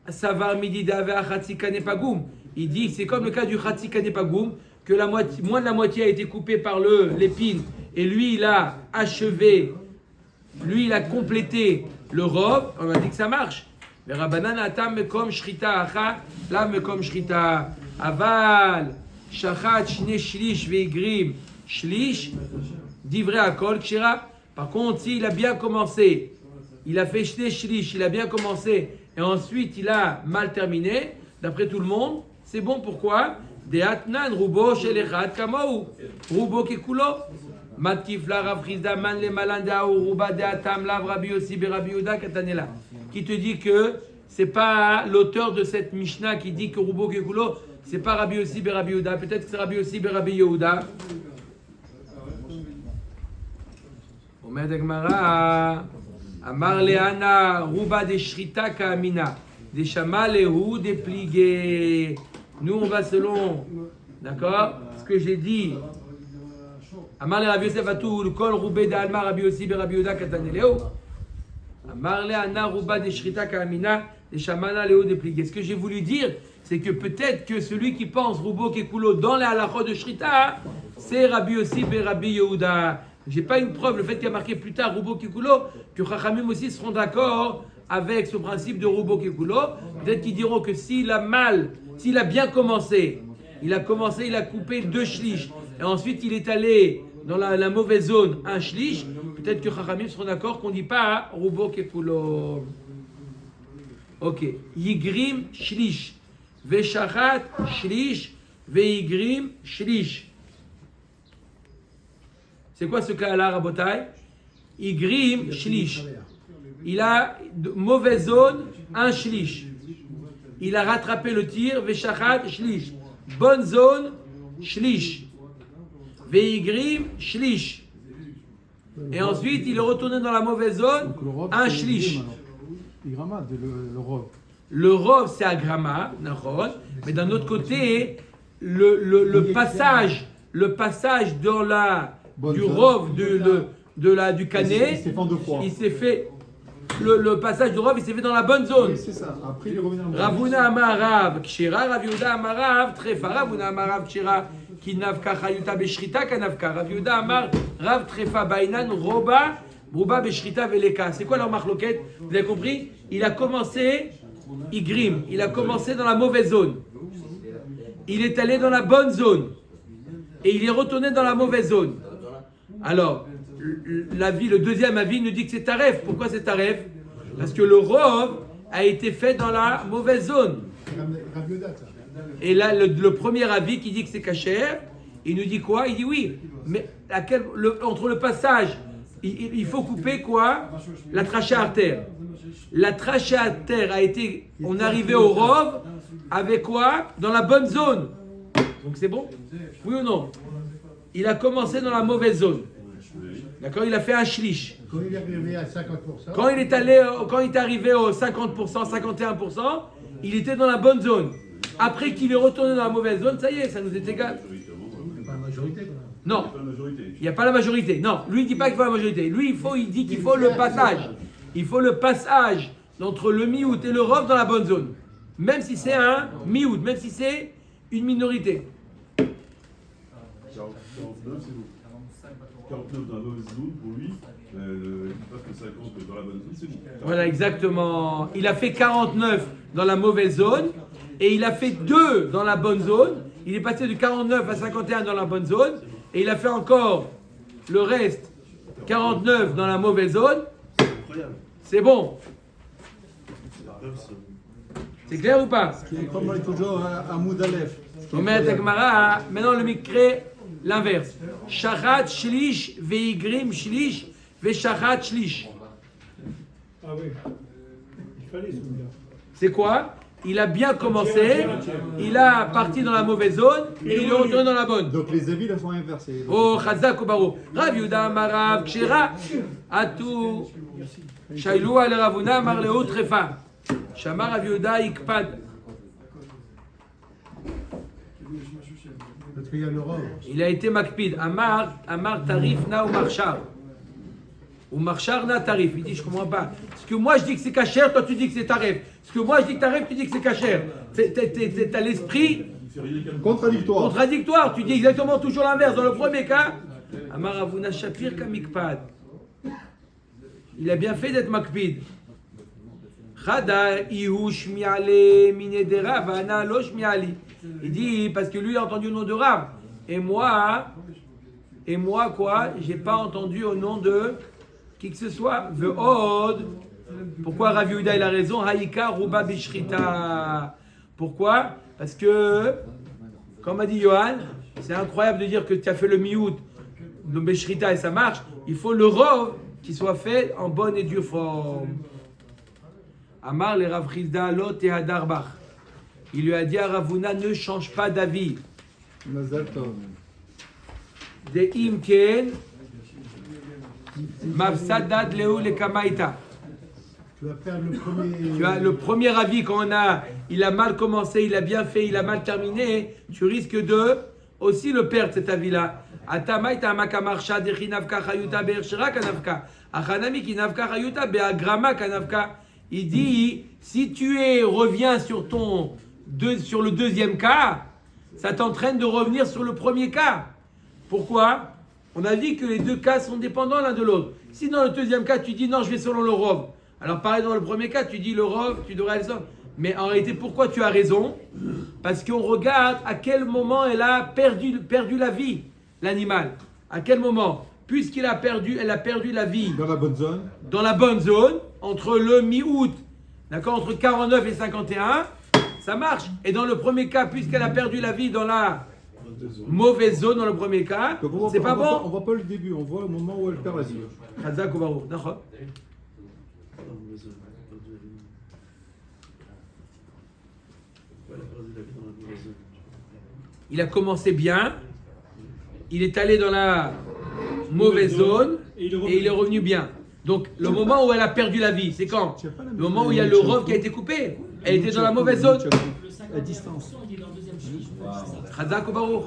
Savar Midida, Ve'achatzi Kanepagoum. Il dit, c'est comme le cas du Chatzi Kanepagoum, que moins de la moitié a été coupée par l'épine, et lui il a achevé, lui il a complété le robe, on a dit que ça marche. Rabbanan atam mekom shrita acha, la mekom shrita aval shachat shne shlish veigrim shlish divrei akol kshira. Par contre, s'il a bien commencé, il a fait shne shlish, il a bien commencé et ensuite il a mal terminé, d'après tout le monde, c'est bon. Pourquoi? De atnan rubo shelechad kamou rubo kekulo matkif la Rav Chizda man le malanda ou ruba de atam la Rabbi Yossi Rabbi Yehuda katanela. Qui te dit que c'est pas l'auteur de cette Mishnah qui dit que Rubo Kekulo, c'est pas Rabbi Yossi Rabbi Yehuda, peut-être que c'est Rabbi Yossi Rabbi Yehuda. Omer Gemara, Amar Leana Ruba de Shrita Kaamina, de Shama Lehu de Pligé. Nous on va selon, d'accord, ce que j'ai dit. Amar le Rabbi Yosef Atou, le Kol Rubé de Alma Rabbi Yossi Rabbi Yehuda Kataneleu. Ce que j'ai voulu dire, c'est que peut-être que celui qui pense Rubo Kekulo dans les halachot de Shrita, c'est Rabbi Yossi Rabbi Yehuda. J'ai pas une preuve, le fait qu'il y a marqué plus tard Rubo Kekulo, que Chachamim aussi seront d'accord avec ce principe de Rubo Kekulo. Peut-être qu'ils diront que s'il a bien commencé, il a coupé 2 shlish, et ensuite il est allé dans la mauvaise zone, un shlish, peut-être que Chachamim seront d'accord qu'on ne dit pas Rubo Kekulo. Ok. Yigrim shlish. Veshachat shlish. Veigrim shlish. C'est quoi ce cas-là, Rabotai? Yigrim shlish. Il a mauvaise zone, un shlish. Il a rattrapé le tir, Veshachat shlish. Bonne zone, shlish. Veigrim shlish. Et ensuite, il est retourné dans la mauvaise zone, un shlish. Le rov, c'est agrama, mais d'un autre côté, le passage dans du rov du canet, il s'est fait le passage de Rov, il s'est fait dans la bonne zone. Oui, c'est ça. Après, il est revenu en bas. Ravuna Amarav Kshira, Rav Yehuda Amarav Trefa, Ravuna Amarav Kshira, Kinavka Chayuta Beshrita Kanavka, Rav Yehuda Amar, Rav Trefa Bainan, Roba, Bruba Beshrita Veleka. C'est quoi leur marloquette? Vous avez compris? Il a commencé, Igrim, il a commencé dans la mauvaise zone. Il est allé dans la bonne zone. Et il est retourné dans la mauvaise zone. Alors, le deuxième avis nous dit que c'est Taref. Pourquoi c'est Taref? Parce que le Rov a été fait dans la mauvaise zone. Et là, le premier avis qui dit que c'est Kasher, il nous dit quoi? Il dit oui. Mais entre le passage, il faut couper quoi? La trachée artère. La trachée artère a été. On est arrivé au Rov avec quoi? Dans la bonne zone. Donc c'est bon? Oui ou non? Il a commencé dans la mauvaise zone. D'accord? Il a fait un shlish. Quand il est arrivé à 50%. Quand il est arrivé au 50%, 51%, il était dans la bonne zone. Après qu'il est retourné dans la mauvaise zone, ça y est, ça nous est égal. C'est pas la majorité, quoi. Non, Pas la majorité. il n'y a pas la majorité. Non, lui il dit pas qu'il faut la majorité. Lui il dit qu'il faut le passage. Il faut le passage entre le mi-août et le Rov dans la bonne zone. Même si c'est un mi-août, même si c'est une minorité. 49, c'est bon. 49 dans la mauvaise zone pour lui, il passe que 50 dans la bonne zone, c'est bon. Voilà, exactement. Il a fait 49 dans la mauvaise zone et il a fait 2 dans la bonne zone. Il est passé de 49 à 51 dans la bonne zone et il a fait encore le reste 49 dans la mauvaise zone. C'est bon. C'est clair ou pas? Comme on est toujours à Moudalef. Maintenant le micré, l'inverse. Shachat shlish veigrim shlish veshachat shlish. Ah oui, il fallait celui-là. C'est quoi? Il a bien commencé, il a parti dans la mauvaise zone et il est retourné dans la bonne. Donc les avis là sont inversés. Oh, Chazak Obaro. Rav Yehuda Marav Kshira Atu Shailou al Ravuna Marleo Trefa. Shamar Rav Yehuda Ikpad. Parce qu'il y a le Rov. Il a été Makpid. Amar Tarif Na ou Marchar. Ou Marchar Na Tarif. Il dit, je comprends pas. Parce que moi je dis que c'est Kacher, toi tu dis que c'est Taref. Parce que moi je dis que Taref, tu dis que c'est Kacher. T'as l'esprit contradictoire. Tu dis exactement toujours l'inverse. Dans le premier cas, Amar Avuna Shapir Kamikpad. Il a bien fait d'être Makpid. Chada Ihush Miale Minedera Vana Losh Miali. Il dit, parce que lui il a entendu le nom de Rav. Et moi quoi, j'ai pas entendu au nom de qui que ce soit. Ve'od. Pourquoi Rav Yehuda il a raison? Haïka Ruba Bishrita. Pourquoi? Parce que, comme a dit Johan, c'est incroyable de dire que tu as fait le mi-août de Bishrita et ça marche. Il faut le Rov qui soit fait en bonne et due forme. Amar le Rav Chizda Lot et Hadarbach. Il lui a dit à Ravuna, ne change pas d'avis. Mazal Tov. De Imken, Mafsadad Leu le Kamaïta. Tu vas perdre le premier. Tu as le premier avis quand il a mal commencé, il a bien fait, il a mal terminé, tu risques de aussi le perdre cet avis-là. Atamaïta Makamarsha de Chinavka Chayuta Be'ershera Kanavka. Achanami Kinavka Chayuta Be'agrama Kanavka. Il dit, si tu reviens sur le deuxième cas, ça t'entraîne de revenir sur le premier cas. Pourquoi? On a dit que les deux cas sont dépendants l'un de l'autre. Si dans le deuxième cas, tu dis non, je vais selon le Rov. Alors pareil dans le premier cas, tu dis le Rov, tu devrais aller selon. Mais en réalité, pourquoi tu as raison? Parce qu'on regarde à quel moment elle a perdu la vie, l'animal. À quel moment? Puisqu'elle a perdu la vie. Dans la bonne zone. Dans la bonne zone, entre le mi-août, d'accord, entre 49 et 51, ça marche. Et dans le premier cas, puisqu'elle a perdu la vie dans la mauvaise zone, dans le premier cas, c'est pas bon. On voit pas le début, on voit le moment où elle perd la vie. Chazak ou Baruch, d'accord. Il a commencé bien, il est allé dans la mauvaise zone et il est revenu bien. Donc le moment où elle a perdu la vie, c'est quand? Le moment où il y a le Rov qui a été coupé. Elle était dans la mauvaise zone. La distance. Il est dans le deuxième shlish. Chazak ou Baruch.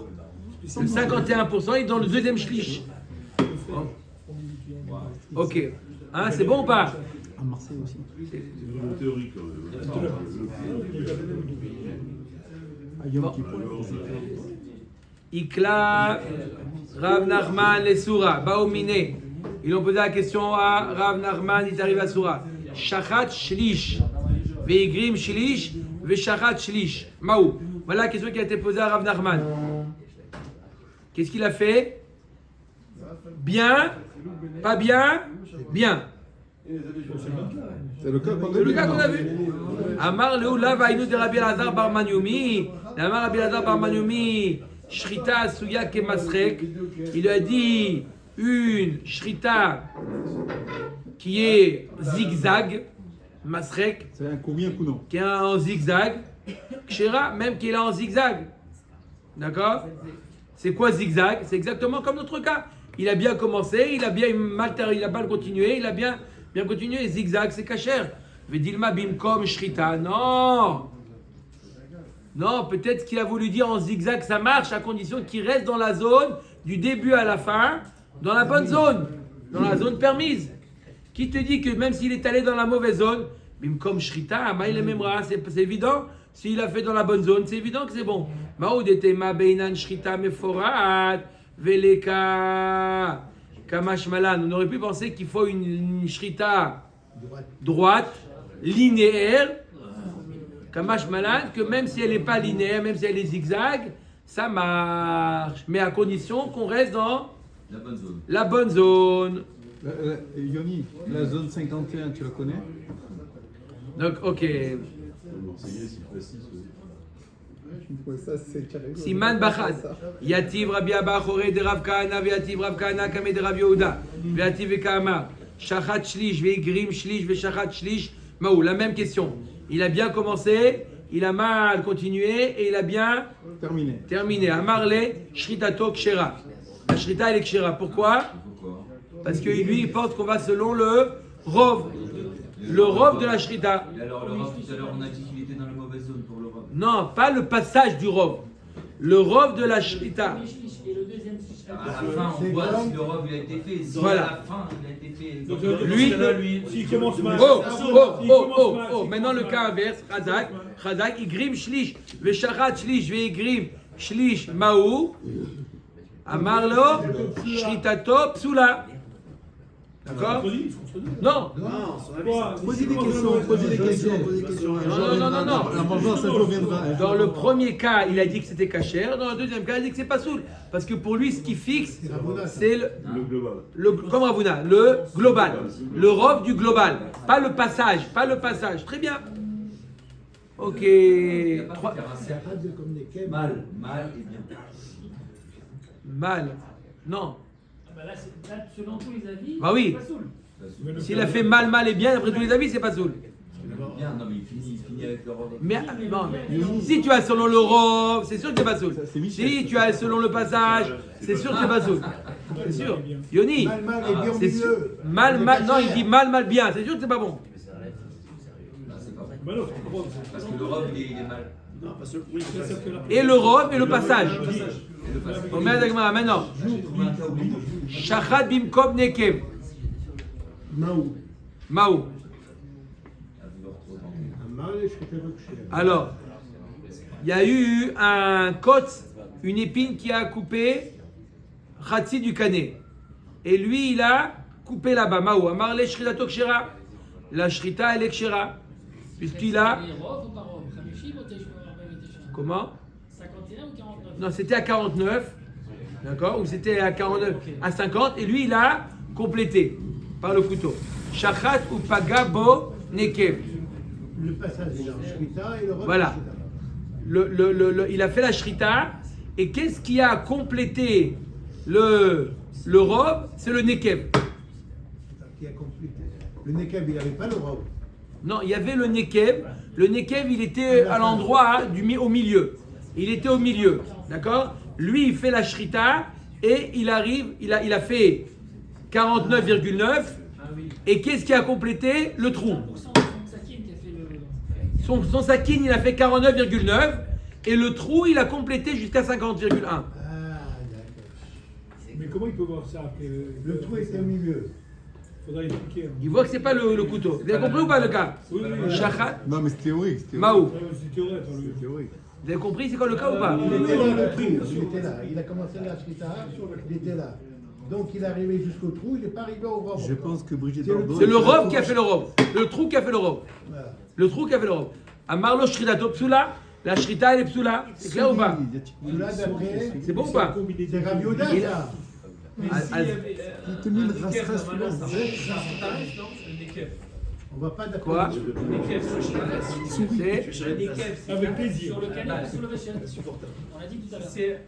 Le 51%, il est dans le deuxième shlish. Ok. Hein, c'est bon ou pas? À Marseille aussi. C'est vraiment théorique quand même. À Yom Kippour. Ikla, Rav Nachman, les Soura, Baomine. Ils ont posé la question à Rav Nachman, il arrive à Soura. Shachat Shlish, Veigrim Shlish, Veshachat Shlish. Maou. Voilà la question qui a été posée à Rav Nachman. Qu'est-ce qu'il a fait? Bien, pas bien, bien. C'est le cas qu'on a vu. Amar Leoula Vainu de Rabbi Elazar Bar Manioumi. Amar Rabbi Elazar Bar Manioumi. Shrita Suya Kemasrek. Il a dit une Shrita qui est zigzag. Masrek. C'est un coup oui, un coup non. Qui est en zigzag. Kshera, même qui est là en zigzag. D'accord? C'est quoi zigzag? C'est exactement comme notre cas. Il a bien commencé, il a mal continué, il a bien continué. Zigzag, c'est kasher. Vedilma bimkom shrita. Non! Non, peut-être qu'il a voulu dire en zigzag, ça marche à condition qu'il reste dans la zone du début à la fin, dans la bonne zone, dans la zone permise. Qui te dit que même s'il est allé dans la mauvaise zone, bimkom shrita, c'est évident. S'il a fait dans la bonne zone, c'est évident que c'est bon. Maoudetema beinan shrita meforat veleka kamash malan. On aurait pu penser qu'il faut une shrita droite, linéaire, kamash malan, que même si elle n'est pas linéaire, même si elle est zigzag, ça marche. Mais à condition qu'on reste dans la bonne zone. Yoni, la zone 51, tu la connais? Donc, ok. Le Marseillais, c'est précis. Siman Bachad. Yativ Rabbi Abba Choré de Rav Kahana, Yativ Rav Kahana Kame de Rav Yehuda, Yativ Vekama, Shachat Shlish, Veigrim Shlish, Veshachat Shlish, Maou. La même question. Il a bien commencé, il a mal continué et il a bien terminé. Amarle, Shritato Kshera. La Shrita elle est Kshera. Pourquoi? Parce que lui il pense qu'on va selon le Rov. Le Rov de la Shrita. Et alors, le Rov, tout à l'heure, on a dit qu'il était dans la mauvaise zone pour le Rov. Non, pas le passage du Rov. Le Rov de la Shrita. Et le deuxième À la fin, on voit si le Rov il a été fait. Si Voilà. à la fin, il a été fait. Donc, Lui, s'il commence mal. Oh, maintenant le cas inverse, Chazak, Igrim Shlish, Veshachat Shlish, Veigrim Shlish, Maou, Amarlo, Shritato, Psula. D'accord? Non. Posez des questions. Non. La vengeance, un jour viendra. Dans le premier cas, il a dit que c'était cachère. Dans le deuxième cas, il a dit que c'est pas soul. Parce que pour lui, ce qui fixe, c'est Le global. comme Ravuna, le global. Le Rov du global. Pas le passage. Très bien. Ok. Mal et bien. Mal. Non. Là, selon tous les avis, Bah oui. c'est pas saoul. S'il a fait mal et bien, après tous les avis, c'est pas soul. Bien, non, mais il finit avec le Rov. Mais si tu as selon le Rov, c'est sûr que c'est pas soul. Si tu as selon le passage, c'est sûr que c'est pas soul. C'est sûr. Yoni. Mal et bien au C'est sûr. milieu. Mal, non, il dit mal, bien. C'est sûr que c'est pas bon. Non, c'est pas bon. Parce que le Rov, il est mal. Et le Rov et le passage. On met avec moi maintenant. Shachat bimkom nekev. Maou. Alors, il y a eu un kotz, une épine qui a coupé Khatsi du canet. Et lui, il a coupé là-bas. Maou. Amar le shritato kshera. La shrita, elle est kshera. Puisqu'il a. Rov ou pas Rov? 50 ou 49? Comment? 51 ou 49? Non, c'était à 49. D'accord? Ou c'était à 49, à 50. Et lui, il a complété par le couteau. Shachat ou pagabo nekev. Le passage de la Shrita et le Rov. Voilà. Il a fait la shrita. Et qu'est-ce qui a complété le Rov? C'est le nekev. Qui a complété. Le Nekev, il n'avait pas le Rov. Non, il y avait le nekev. Le nekev, il était à l'endroit au milieu. Il était au milieu. D'accord? Lui, il fait la shrita et il arrive, il a fait 49,9. Et qu'est-ce qui a complété? Le trou. Son sakin, il a fait 49,9. Et le trou, il a complété jusqu'à 50,1. Ah, d'accord. Mais comment il peut voir ça après Le trou était au milieu. Faudra expliquer. Il voit que c'est pas le couteau. Vous avez compris ou pas le cas? Oui, oui. Shachat, Non, mais c'est théorique. C'est Maou. C'est théorique. C'est théorique. Vous avez compris c'est quoi le cas ou pas? Il était là, le trou, il était là. Il a commencé la shrita, il était là. Donc il est arrivé jusqu'au trou, il n'est pas arrivé au rov. Je pense que Brigitte C'est le- Bardot. C'est le rov qui a fait le rov. Le trou qui a fait le rov. Voilà. Le trou qui a fait le rov. Amarlo shritato psula. La shrita elle est psula. C'est clair ou pas? Là d'après, C'est bon ou pas? c'est Rav Yehuda, Il- ça. Mais Ah, si ah, il y avait, te met le un Nekev, trace normalement, suivant. ça tarif, non? Le Nekev. On va pas d'accord. Quoi? Le Nekev, c'est C'est le Nekev, c'est Avec plaisir. Sur le canet ou sur le véchet? On l'a dit tout à l'heure. c'est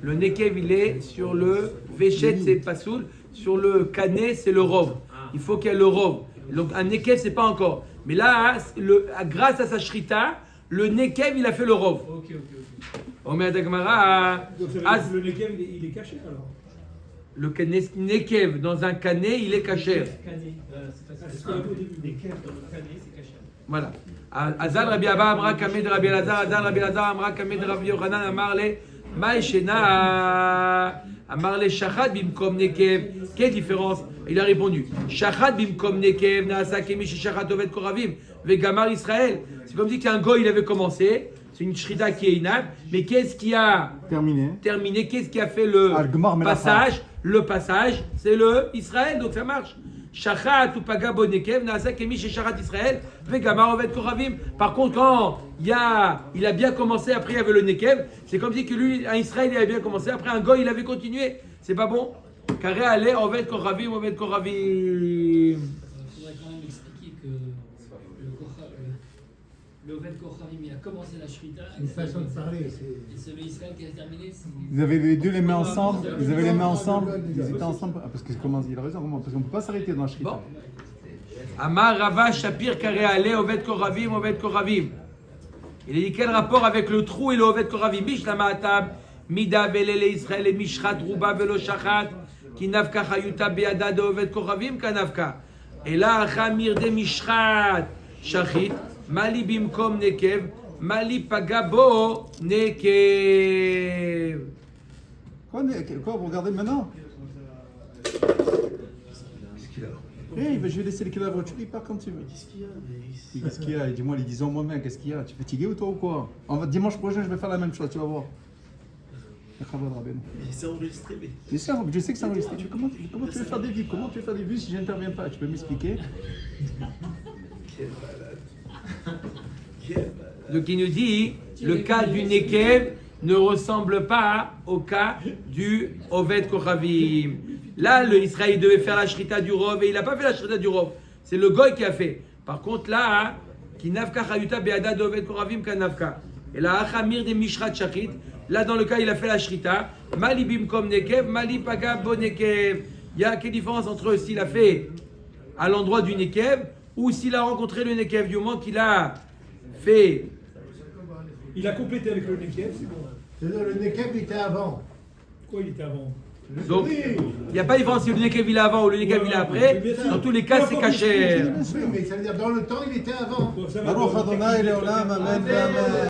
le nekev il est sur le véchet c'est pas soul. Sur le canet c'est le rov. Il faut qu'il y ait le rov. Donc un nekev c'est pas encore. Mais là grâce à sa shrita, le nekev il a fait le rov. ok. Omer Dagmara. Donc ça veut dire que le Negev, il est caché alors. Le nekev dans un canet il est caché. Canet, c'est C'est ce facile. qu'on a vu au début. Nekev dans le canet, c'est caché. Voilà. Azal Rabbi Abba Amra Kamed Rabbi Elazar, Azal Rabbi Elazar Amra Kamed Rabbi Yochanan Amar le Maïshena Amar le Shachat Bimkom Nekev. Quelle différence? Il a répondu Shachat Bimkom Nekev Naasa Kemi Shachat Ovet Koravim Vegamar Israël. C'est comme si qu'un goy il avait commencé. C'est une shrita qui est inapte. Mais qu'est-ce qui a terminé? Qu'est-ce qui a fait le passage? Le passage, c'est le Israël, donc ça marche. Shachat ou paga bonekev naasa kemi chez Shachat Israël vegamar ovet koravim. Par contre, quand il a bien commencé, après il y avait le nekev, c'est comme si que lui, un Israël, il avait bien commencé, après un goy, il avait continué. C'est pas bon. Carré allait ovet koravim, ovet koravim. Il faudrait quand même expliquer que le Ovet Kochavim, il a commencé la Shrita. Une façon de parler. Et c'est le Israël qui a terminé. Vous avez les deux les mains ensemble. Vous avez les mains ensemble. Ils étaient ensemble. Ah, parce que comment il a raison. Comment? Parce qu'on ne peut pas s'arrêter dans la shrita. Bon. Amar Rava Shapir carré allait ovet koravim, ovet koravim. Il a dit quel rapport avec le trou et le ovet koravim? Mishlama atab mida velele Israël et mishrat ruba velo shachat ki nafka chayuta beada de ovet koravim kanafka. Et là achamir de mishrat shachit mali bimkom nekev mali pagabo nekev. Quoi, vous regardez maintenant? Je vais laisser le kilo à la voiture, il part quand tu veux. Qu'est-ce qu'il y a? Dis-moi, disons moi-même, qu'est-ce qu'il y a? Tu es fatigué ou toi ou quoi? Dimanche prochain, je vais faire la même chose, tu vas voir. C'est enregistré, mais. Je sais que c'est enregistré. Comment tu veux faire des vues? Comment tu veux faire des vues si je n'interviens pas? Tu peux m'expliquer? Quel malade. Quel malade. Donc il nous dit, le cas du nekev ne ressemble pas au cas du Oved Kochavim. Là, le Israël devait faire la shrita du rov et il n'a pas fait la shrita du rov. C'est le goy qui a fait. Par contre, là, qui nafka chayuta beada de Oved Kochavim kanafka. Et là, achamir de mishrat shachit. Là, dans le cas, il a fait la shrita. Mali bimkom nekev, mali paga bo nekev. Il y a quelle différence entre s'il a fait à l'endroit du nekev ou s'il a rencontré le nekev du moment qu'il a fait. Il a complété avec le Negev, c'est bon. C'est-à-dire le Nekev il était avant. Quoi, il était avant? Donc, il n'y a pas de différence si le nekev il est avant ou le nekev il est après. Dans tous les cas, c'est caché. Oui, mais ça veut dire dans le temps il était avant. Bon, ça va, Baruch bon. Adonai Leolam, Amen, Amen.